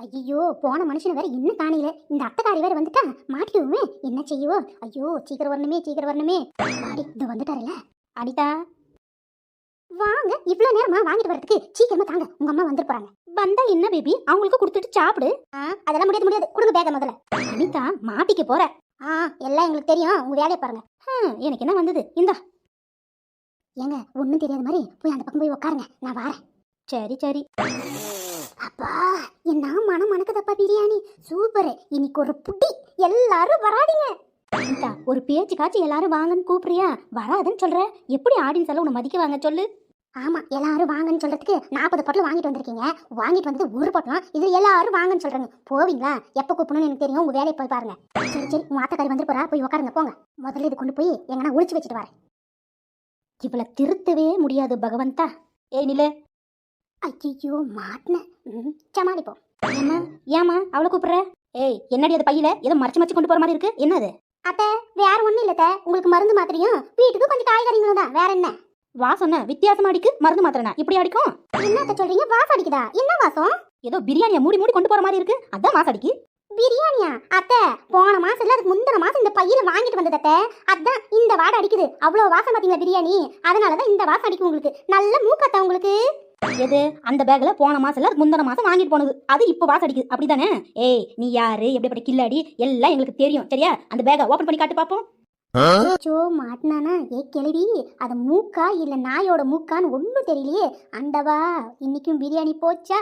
ஐயோ போன மனுஷன் வேற இன்னும் காணையில. இந்த அத்தைக்காரி வேற வந்துட்டா மாட்டிக்குவோமே. என்ன செய்யுவோ? ஐயோ சீக்கிரம் வரணுமே சீக்கிரம் வரணுமே. அடி இது வந்துட்டாருல. அனிதா வாங்க, இவ்வளவு நேரமா வாங்கிட்டு வரதுக்கு சீக்கிரமா தாங்க, உங்க அம்மா வந்துட்டு போறாங்க. வந்தா என்ன பேபி, அவங்களுக்கு கொடுத்துட்டு சாப்பிடு. அதெல்லாம் முடியாது முடியாது, கொடுங்க பேக முதல்ல. அனிதா மாட்டிக்க போற. எல்லாம் எங்களுக்கு தெரியும், உங்க வேலையை பாருங்க. எனக்கு என்ன வந்தது, இந்தா. ஏங்க ஒன்னும் தெரியாத மாதிரி போய் அந்த பக்கம் போய் உட்காருங்க, நான் வரேன். சரி சரி. அப்பா என்ன மனம் மணக்குதப்பா பிரியாணி, சூப்பர். இன்னைக்கு ஒரு புட்டி, எல்லாரும் வராதீங்க. அனிதா ஒரு பேச்சு காட்சி எல்லாரும் வாங்கன்னு கூப்பிடுறியா, வராதுன்னு சொல்ற. எப்படி ஆடியன்ஸ் எல்லாம் உன்னை மதிக்க வாங்க சொல்லு. ஆமா எல்லாரும் வாங்கன்னு சொல்றதுக்கு 40 பொட்டலம் வாங்கிட்டு வந்திருக்கீங்க. வாங்கிட்டு வந்தது ஒரு பொட்டலம், இது எல்லாரும் வாங்கன்னு சொல்றாங்க. போவீங்களா? எப்ப கூப்பிடணும்னு எனக்கு தெரியும், உங்க வேலையை போய் பாருங்க. சரி சரி, உங்க ஆத்தக்காரி வந்துட்டு போறா, போய் உட்காருங்க போங்க. முதல்ல இது கொண்டு போய் எங்கன்னா ஒளிச்சு வச்சுட்டு வரேன். இவளை திருத்தவே முடியாது பகவந்தா. ஏய் நில. ஐயோ மாட்டின, சமாளிப்போம். ஏமா அவளை கூப்பிடுற? ஏய் என்னடி அது பையில ஏதோ மறைச்சு மறைச்சு கொண்டு போற மாதிரி இருக்கு, என்னது? அத்தை வேற ஒண்ணும் இல்ல, உங்களுக்கு மருந்து மாத்திரையும் வீட்டுக்கு கொஞ்சம் காய்கறிகளும் தான், வேற என்ன? வாசம் வித்தியாசமா அடிக்கு, மருந்து மாத்திரனா இப்படி அடிக்கும்? என்னத்த சொல்றீங்க, வாசம் அடிக்குதா? என்ன வாசம்? ஏதோ பிரியாணியை மூடி மூடி கொண்டு போற மாதிரி இருக்கு, அதான் வாசம் அடிக்கு. பிரியாணியா அத்தை? போன மாசம் இல்ல அதுக்கு முந்தின மாசம் இந்த பையில வாங்கிட்டு வந்தது அத்தை, அதான் இந்த வாடை அடிக்குது. அவ்வளவு வாசம் பாத்தீங்களா பிரியாணி, அதனாலதான் இந்த வாசம் அடிக்கும் உங்களுக்கு. நல்ல மூக்கத்த உங்களுக்கு. எது அந்த பேக்ல போன மாசம் இல்ல முந்தின மாசம் வாங்கிட்டு போனது, அது இப்ப வாசம் அடிக்குது அப்படிதானே? ஏய் நீ யாரு, எப்படிப்பட்ட கில்லாடி எல்லாம் எங்களுக்கு தெரியும் சரியா? அந்த பேக்கை ஓபன் பண்ணி காட்டு பாப்போம். மாட்டினானா? ஏ கிளவி, அது மூக்கா இல்ல நாயோட மூக்கான்னு ஒண்ணும் தெரியலையே. அண்டவா இன்னைக்கும் பிரியாணி போச்சா?